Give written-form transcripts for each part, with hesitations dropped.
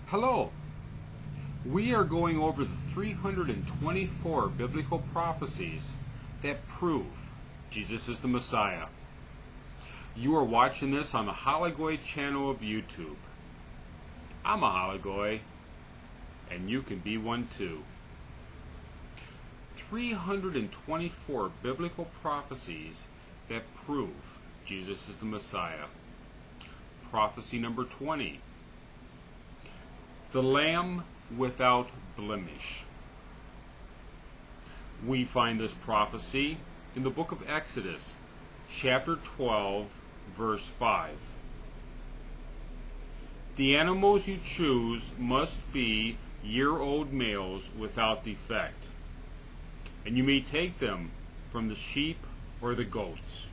Hello. We are going over the 324 biblical prophecies that prove Jesus is the Messiah. You are watching this on the Halachgoy channel of YouTube. I'm a Halachgoy, and you can be one too. 324 biblical prophecies that prove Jesus is the Messiah. Prophecy number 20. The Lamb without blemish. We find this prophecy in the book of Exodus, chapter 12, verse 5. The animals you choose must be year-old males without defect, and you may take them from the sheep or the goats.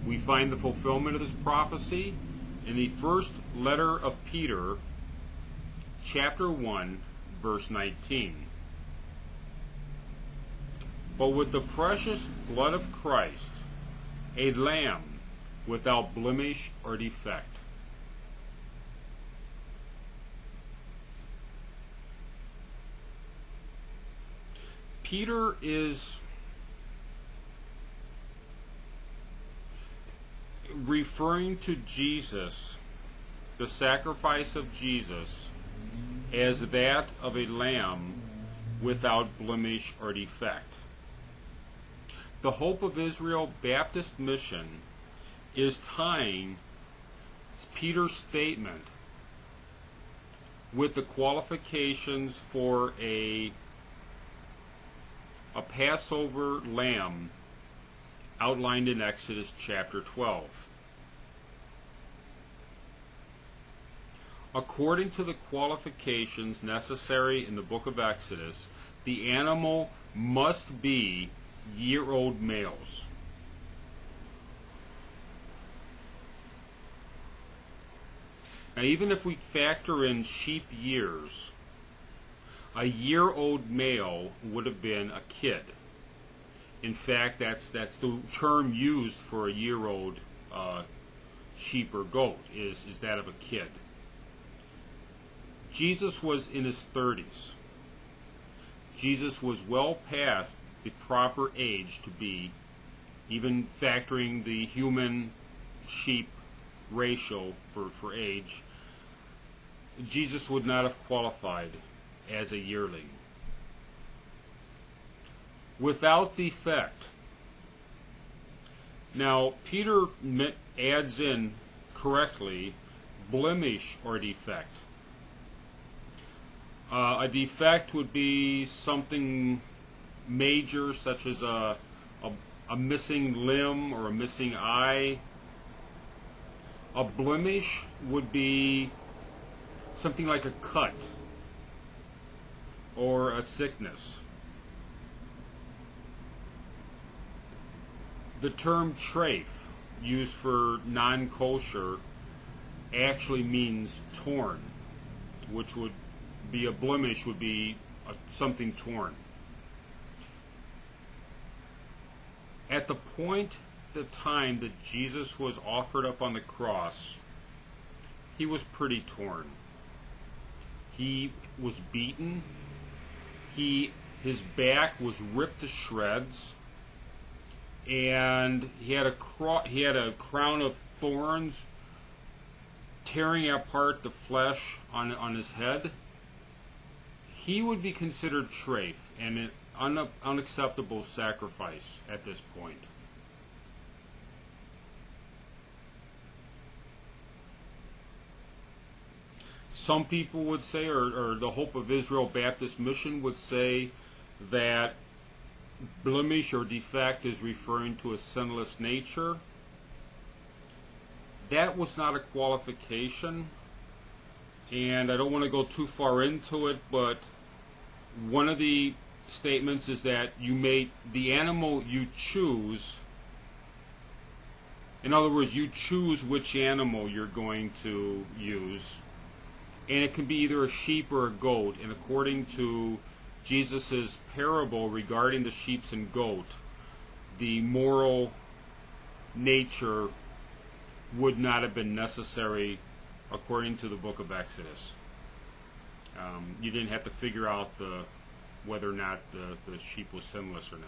We find the fulfillment of this prophecy in the first letter of Peter, chapter 1, verse 19. But with the precious blood of Christ, a lamb without blemish or defect. Peter is referring to Jesus, the sacrifice of Jesus, as that of a lamb without blemish or defect. The Hope of Israel Baptist Mission is tying Peter's statement with the qualifications for a Passover lamb outlined in Exodus chapter 12. According to the qualifications necessary in the book of Exodus, the animal must be year-old males. Now, even if we factor in sheep years, a year-old male would have been a kid. In fact, that's the term used for a year-old sheep or goat, is that of a kid. Jesus was in his 30s. Jesus was well past the proper age to be, even factoring the human-sheep ratio for age, Jesus would not have qualified as a yearling. Without defect. Now, Peter adds in correctly blemish or defect. A defect would be something major, such as a missing limb or a missing eye. A blemish would be something like a cut or a sickness. The term trafe, used for non-kosher, actually means torn, which would be a blemish, would be something torn. At the point, the time that Jesus was offered up on the cross, he was pretty torn. He was beaten. His back was ripped to shreds, and he had a crown of thorns tearing apart the flesh on his head. He would be considered trafe and an unacceptable sacrifice at this point. Some people would say, or the Hope of Israel Baptist Mission would say, that blemish or defect is referring to a sinless nature. That was not a qualification, and I don't want to go too far into it, but one of the statements is that the animal you choose, in other words, you choose which animal you're going to use, and it can be either a sheep or a goat, and according to Jesus' parable regarding the sheep and goat, the moral nature would not have been necessary according to the book of Exodus. You didn't have to figure out whether or not the sheep was sinless or not.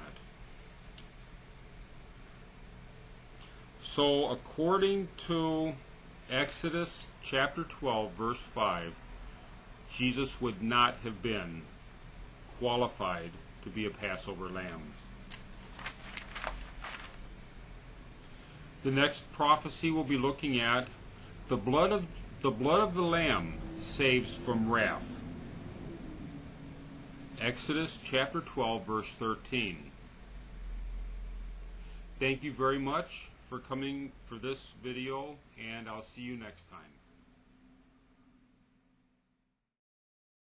So according to Exodus chapter 12, verse 5, Jesus would not have been qualified to be a Passover lamb. The next prophecy we'll be looking at, the blood of the lamb saves from wrath. Exodus chapter 12, verse 13. Thank you very much for coming for this video, and I'll see you next time.